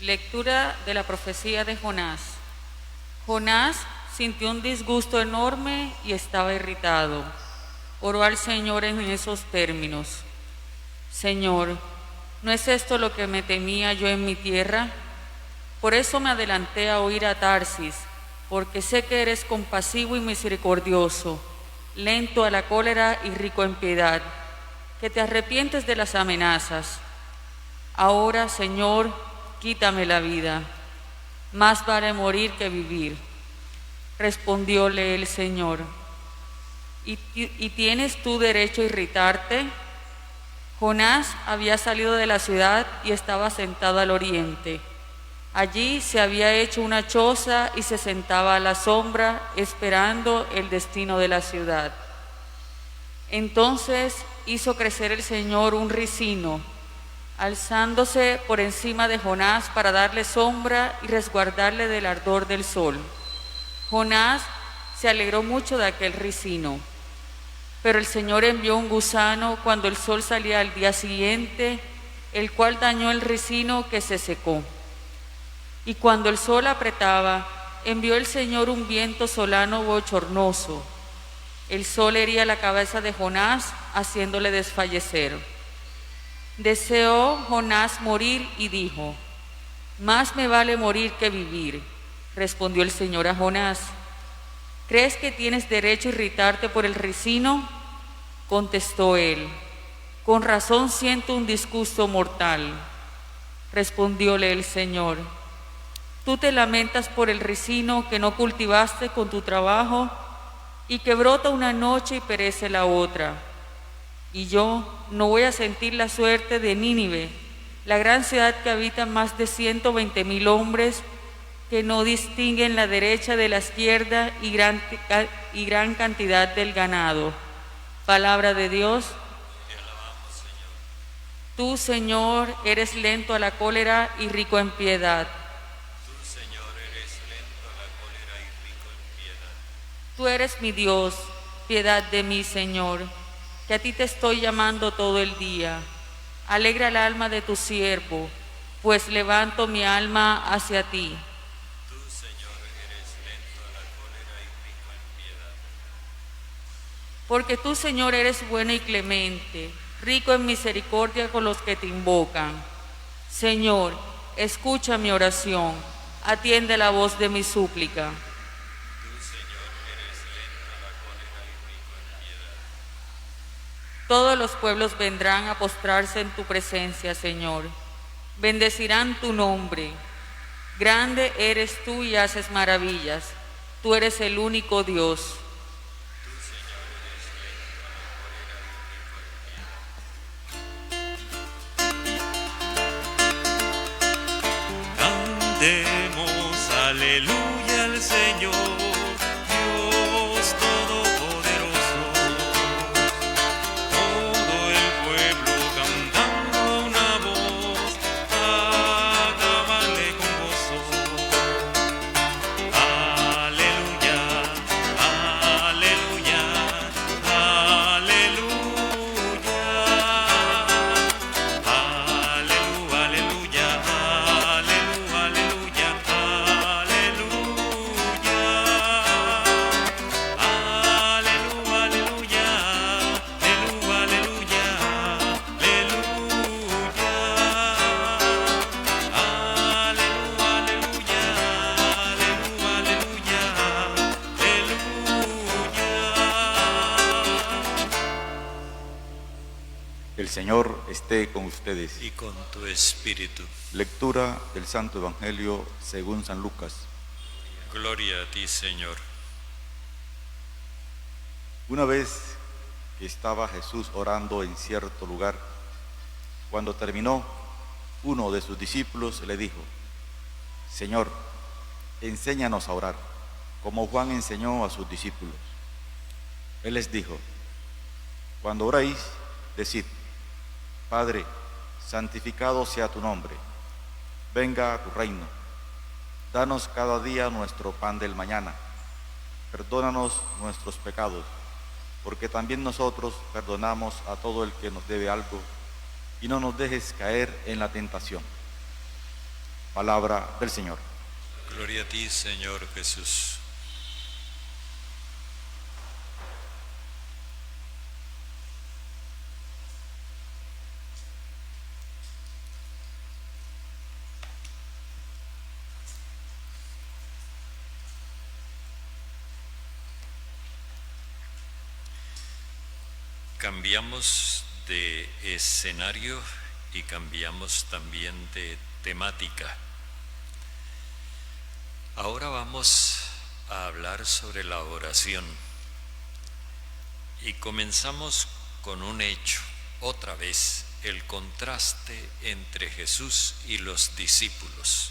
Lectura de la profecía de Jonás. Jonás sintió un disgusto enorme y estaba irritado. Oró al Señor en esos términos: Señor, ¿no es esto lo que me temía yo en mi tierra? Por eso me adelanté a huir a Tarsis, porque sé que eres compasivo y misericordioso, lento a la cólera y rico en piedad, que te arrepientes de las amenazas. Ahora, Señor, quítame la vida. Más vale morir que vivir. Respondióle el Señor: ¿Y tienes tú derecho a irritarte? Jonás había salido de la ciudad y estaba sentado al oriente. Allí se había hecho una choza y se sentaba a la sombra, esperando el destino de la ciudad. Entonces hizo crecer el Señor un ricino, alzándose por encima de Jonás para darle sombra y resguardarle del ardor del sol. Jonás se alegró mucho de aquel ricino. Pero el Señor envió un gusano cuando el sol salía al día siguiente, el cual dañó el ricino, que se secó. Y cuando el sol apretaba, envió el Señor un viento solano bochornoso. El sol hería la cabeza de Jonás, haciéndole desfallecer. Deseó Jonás morir y dijo: más me vale morir que vivir. Respondió el Señor a Jonás: ¿crees que tienes derecho a irritarte por el ricino? Contestó él: con razón siento un disgusto mortal. Respondióle el Señor: tú te lamentas por el ricino que no cultivaste con tu trabajo y que brota una noche y perece la otra. Y yo no voy a sentir la suerte de Nínive, la gran ciudad que habitan más de 120,000 hombres que no distinguen la derecha de la izquierda y gran cantidad del ganado. Palabra de Dios. Te alabamos, Señor. Tú, Señor, eres lento a la cólera y rico en piedad. Tú, Señor, eres lento a la cólera y rico en piedad. Tú eres mi Dios, piedad de mí, Señor, que a ti te estoy llamando todo el día. Alegra el alma de tu siervo, pues levanto mi alma hacia ti. Tú, Señor, eres lento a la cólera y rico en piedad. Porque tú, Señor, eres bueno y clemente, rico en misericordia con los que te invocan. Señor, escucha mi oración, atiende la voz de mi súplica. Tú, Señor, eres lento a la cólera y rico en piedad. Todos los pueblos vendrán a postrarse en tu presencia, Señor. Bendecirán tu nombre. Grande eres tú y haces maravillas. Tú eres el único Dios. Tú, Señor, eres lento a la cólera y rico en piedad. Cantemos aleluya al Señor, Dios Todopoderoso. Todo el pueblo cantando una voz, acabarle con gozo. Aleluya, aleluya, aleluya. Aleluya, aleluya, aleluya, aleluya, aleluya, aleluya, aleluya, El Señor esté con ustedes. y con tu espíritu. Lectura del Santo Evangelio según San Lucas. Gloria a ti, Señor. Una vez que estaba Jesús orando en cierto lugar, cuando terminó, uno de sus discípulos le dijo: Señor, enséñanos a orar, como Juan enseñó a sus discípulos. Él les dijo: cuando oréis, decid: Padre, santificado sea tu nombre, venga a tu reino, danos cada día nuestro pan del mañana, perdónanos nuestros pecados, porque también nosotros perdonamos a todo el que nos debe algo, y no nos dejes caer en la tentación. Palabra del Señor. Gloria a ti, Señor Jesús. Cambiamos de escenario y cambiamos también de temática. Ahora vamos a hablar sobre la oración y comenzamos con un hecho, otra vez, el contraste entre Jesús y los discípulos.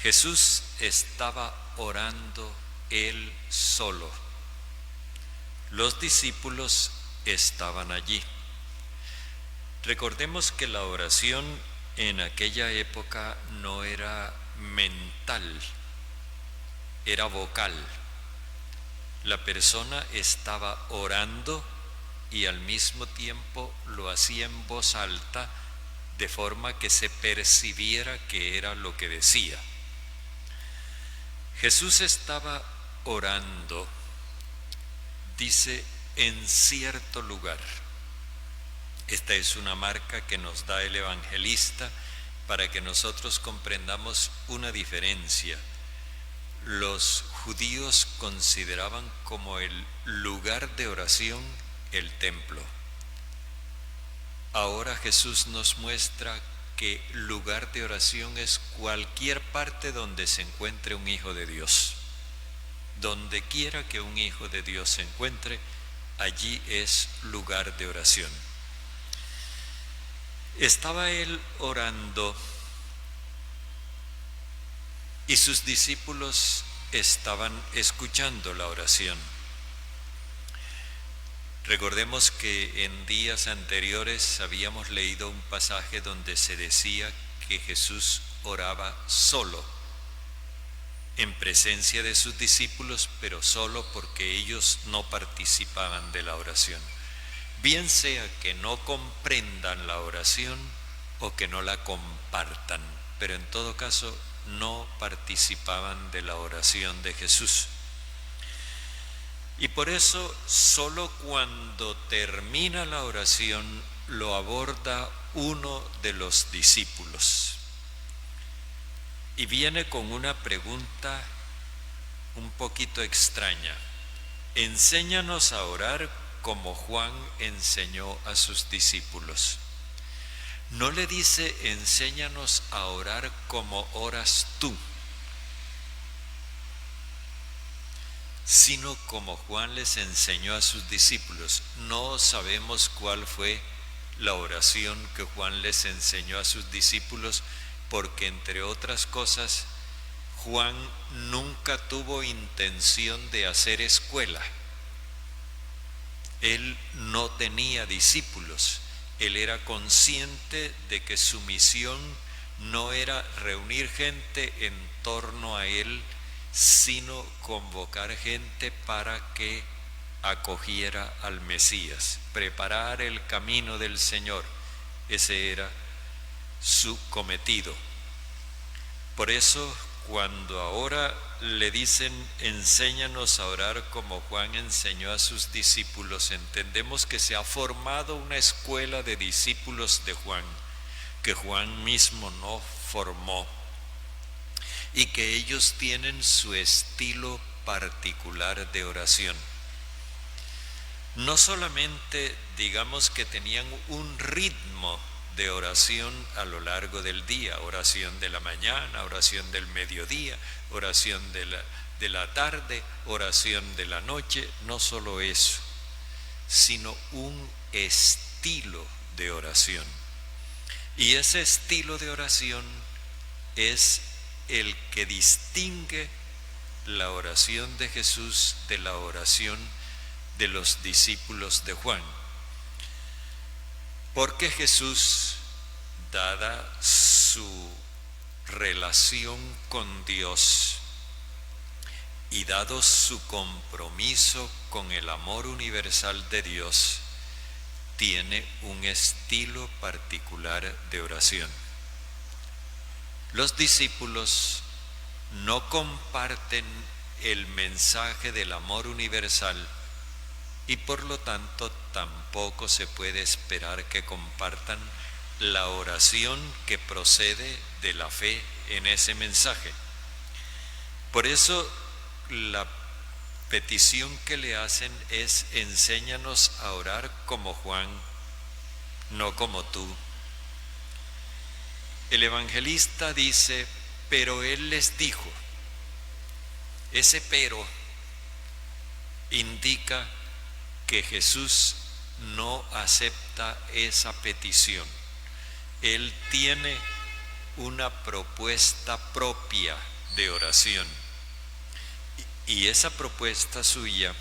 Jesús estaba orando él solo. Los discípulos estaban allí. Recordemos que la oración en aquella época no era mental, era vocal. La persona estaba orando y al mismo tiempo lo hacía en voz alta, de forma que se percibiera que era lo que decía. Jesús estaba orando, dice, en cierto lugar. Esta es una marca que nos da el evangelista para que nosotros comprendamos una diferencia. Los judíos consideraban como el lugar de oración el templo. Ahora Jesús nos muestra que lugar de oración es cualquier parte donde se encuentre un hijo de Dios. Donde quiera que un hijo de Dios se encuentre, allí es lugar de oración. Estaba él orando y sus discípulos estaban escuchando la oración. Recordemos que en días anteriores habíamos leído un pasaje donde se decía que Jesús oraba solo, en presencia de sus discípulos, pero solo porque ellos no participaban de la oración. Bien sea que no comprendan la oración o que no la compartan, pero en todo caso no participaban de la oración de Jesús. Y por eso solo cuando termina la oración lo aborda uno de los discípulos. Y viene con una pregunta un poquito extraña. Enséñanos a orar como Juan enseñó a sus discípulos. No le dice, enséñanos a orar como oras tú, sino como Juan les enseñó a sus discípulos. No sabemos cuál fue la oración que Juan les enseñó a sus discípulos, porque entre otras cosas, Juan nunca tuvo intención de hacer escuela. Él no tenía discípulos. Él era consciente de que su misión no era reunir gente en torno a él, sino convocar gente para que acogiera al Mesías, preparar el camino del Señor. Ese era su cometido. Por eso, cuando ahora le dicen, enséñanos a orar como Juan enseñó a sus discípulos, entendemos que se ha formado una escuela de discípulos de Juan, que Juan mismo no formó, y que ellos tienen su estilo particular de oración. No solamente digamos que tenían un ritmo de oración a lo largo del día, oración de la mañana, oración del mediodía, oración de la tarde, oración de la noche, no solo eso, sino un estilo de oración. Y ese estilo de oración es el que distingue la oración de Jesús de la oración de los discípulos de Juan. Porque Jesús, dada su relación con Dios y dado su compromiso con el amor universal de Dios, tiene un estilo particular de oración. Los discípulos no comparten el mensaje del amor universal y por lo tanto tampoco se puede esperar que compartan la oración que procede de la fe en ese mensaje. Por eso la petición que le hacen es: enséñanos a orar como Juan, no como tú. El evangelista dice: pero él les dijo. Ese pero indica que Jesús no acepta esa petición. Él tiene una propuesta propia de oración. Y esa propuesta suya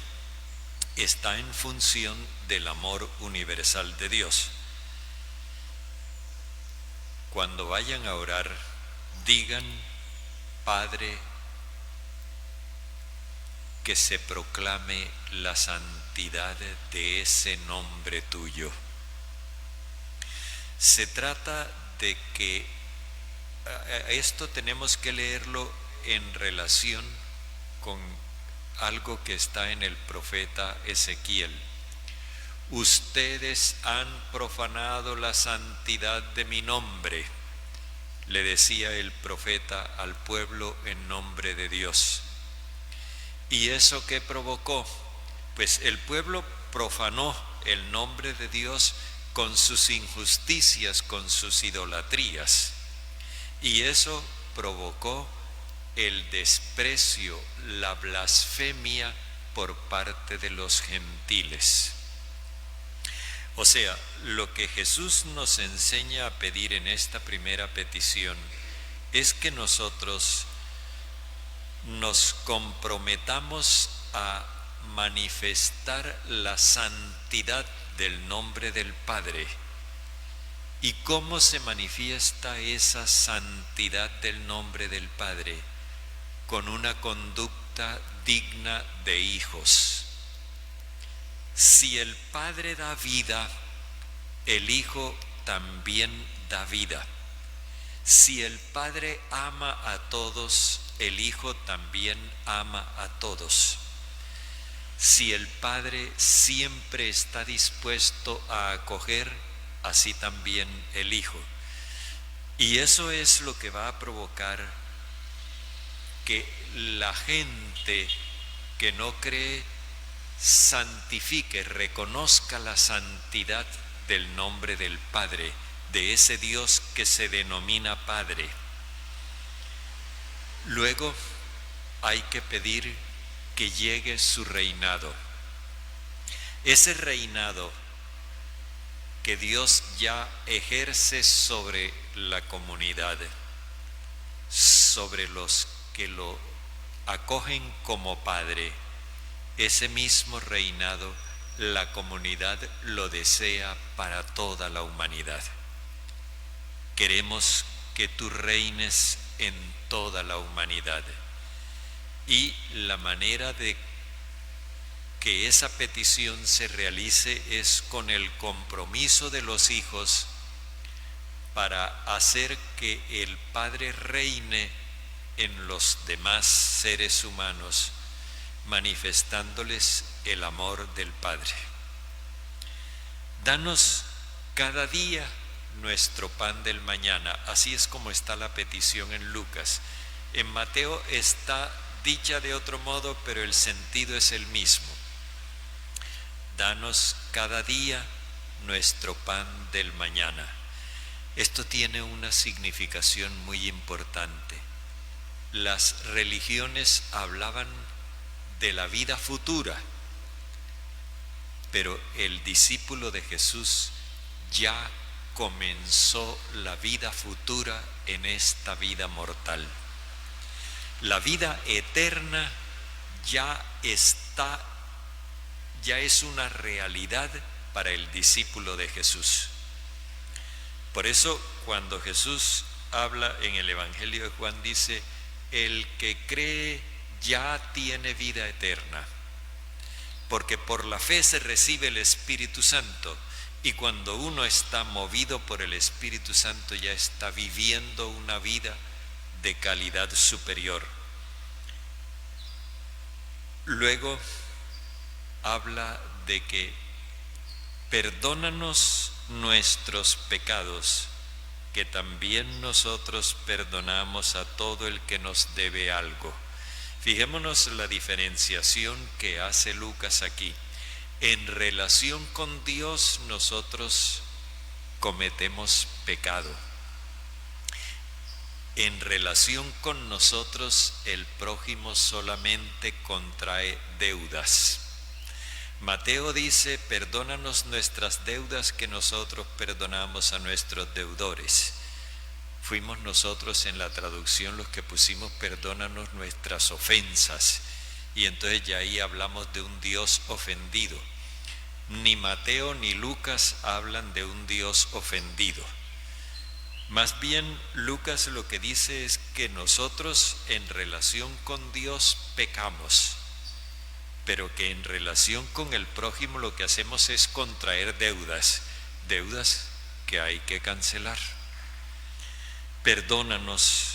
está en función del amor universal de Dios. Cuando vayan a orar, digan: Padre, que se proclame la santidad de ese nombre tuyo. Se trata de que esto tenemos que leerlo en relación con algo que está en el profeta Ezequiel. Ustedes han profanado la santidad de mi nombre, le decía el profeta al pueblo en nombre de Dios. ¿Y eso qué provocó? Pues el pueblo profanó el nombre de Dios con sus injusticias, con sus idolatrías. Y eso provocó el desprecio, la blasfemia por parte de los gentiles. O sea, lo que Jesús nos enseña a pedir en esta primera petición es que nosotros nos comprometamos a manifestar la santidad del nombre del Padre. ¿Y cómo se manifiesta esa santidad del nombre del Padre? Con una conducta digna de hijos. Si el Padre da vida, el Hijo también da vida. Si el Padre ama a todos, el Hijo también ama a todos. Si el Padre siempre está dispuesto a acoger, así también el Hijo. Y eso es lo que va a provocar que la gente que no cree santifique, reconozca la santidad del nombre del Padre, de ese Dios que se denomina Padre. Luego hay que pedir que llegue su reinado. Ese reinado que Dios ya ejerce sobre la comunidad, sobre los que lo acogen como Padre, ese mismo reinado la comunidad lo desea para toda la humanidad. Queremos que tú reines en toda la humanidad. Y la manera de que esa petición se realice es con el compromiso de los hijos para hacer que el Padre reine en los demás seres humanos, manifestándoles el amor del Padre. Danos cada día nuestro pan del mañana. Así es como está la petición en Lucas. En Mateo está dicha de otro modo, pero el sentido es el mismo. Danos cada día nuestro pan del mañana. Esto tiene una significación muy importante. Las religiones hablaban de la vida futura, pero el discípulo de Jesús ya comenzó la vida futura en esta vida mortal. La vida eterna ya es una realidad para el discípulo de Jesús. Por eso, cuando Jesús habla en el Evangelio de Juan, dice: el que cree ya tiene vida eterna, porque por la fe se recibe el Espíritu Santo, y cuando uno está movido por el Espíritu Santo ya está viviendo una vida de calidad superior. Luego habla de que perdónanos nuestros pecados, que también nosotros perdonamos a todo el que nos debe algo. Fijémonos la diferenciación que hace Lucas aquí. En relación con Dios nosotros cometemos pecado. En relación con nosotros el prójimo solamente contrae deudas. Mateo dice, perdónanos nuestras deudas que nosotros perdonamos a nuestros deudores. Fuimos nosotros en la traducción los que pusimos perdónanos nuestras ofensas. Y entonces ya ahí hablamos de un Dios ofendido. Ni Mateo ni Lucas hablan de un Dios ofendido. Más bien Lucas lo que dice es que nosotros en relación con Dios pecamos, pero que en relación con el prójimo lo que hacemos es contraer deudas que hay que cancelar. Perdónanos,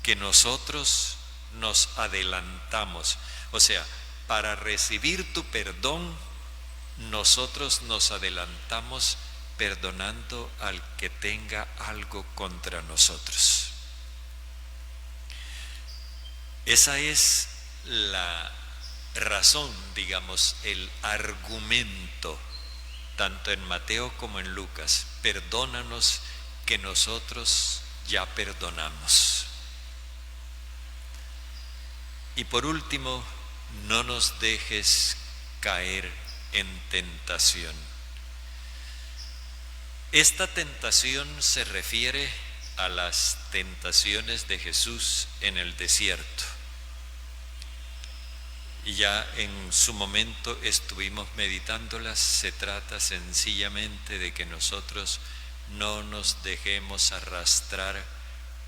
que nosotros nos adelantamos. O sea, para recibir tu perdón, nosotros nos adelantamos perdonando al que tenga algo contra nosotros. Esa es la razón, digamos, el argumento, tanto en Mateo como en Lucas. Perdónanos que nosotros ya perdonamos. Y por último, no nos dejes caer en tentación. Esta tentación se refiere a las tentaciones de Jesús en el desierto. Y ya en su momento estuvimos meditándolas. Se trata sencillamente de que nosotros no nos dejemos arrastrar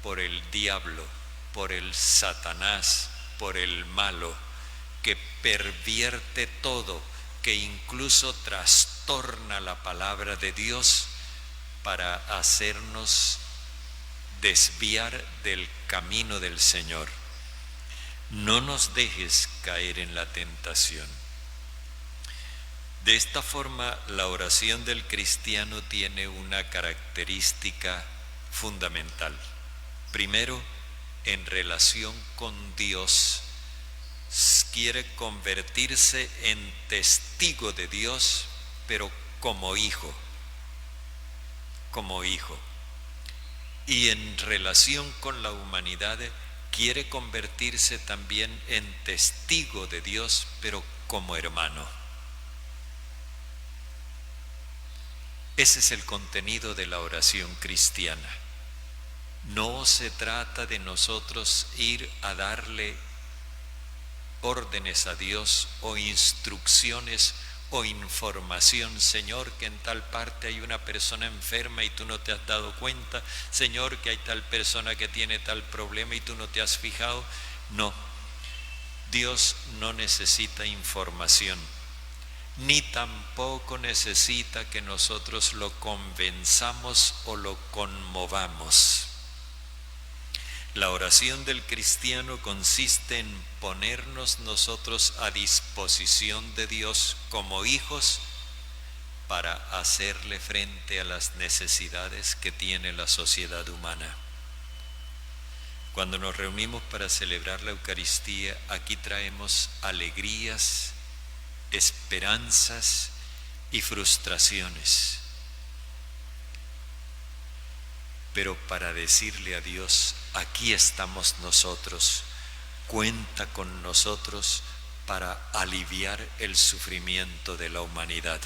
por el diablo, por el Satanás, por el malo, que pervierte todo, que incluso trastorna la palabra de Dios para hacernos desviar del camino del Señor. No nos dejes caer en la tentación. De esta forma, la oración del cristiano tiene una característica fundamental. Primero, en relación con Dios, quiere convertirse en testigo de Dios, pero como hijo. Y en relación con la humanidad, quiere convertirse también en testigo de Dios, pero como hermano. Ese es el contenido de la oración cristiana. No se trata de nosotros ir a darle órdenes a Dios o instrucciones o información. Señor, que en tal parte hay una persona enferma y tú no te has dado cuenta. Señor, que hay tal persona que tiene tal problema y tú no te has fijado. No, Dios no necesita información, ni tampoco necesita que nosotros lo convenzamos o lo conmovamos. La oración del cristiano consiste en ponernos nosotros a disposición de Dios como hijos para hacerle frente a las necesidades que tiene la sociedad humana. Cuando nos reunimos para celebrar la Eucaristía, aquí traemos alegrías, esperanzas y frustraciones. Pero para decirle a Dios, aquí estamos nosotros, cuenta con nosotros para aliviar el sufrimiento de la humanidad.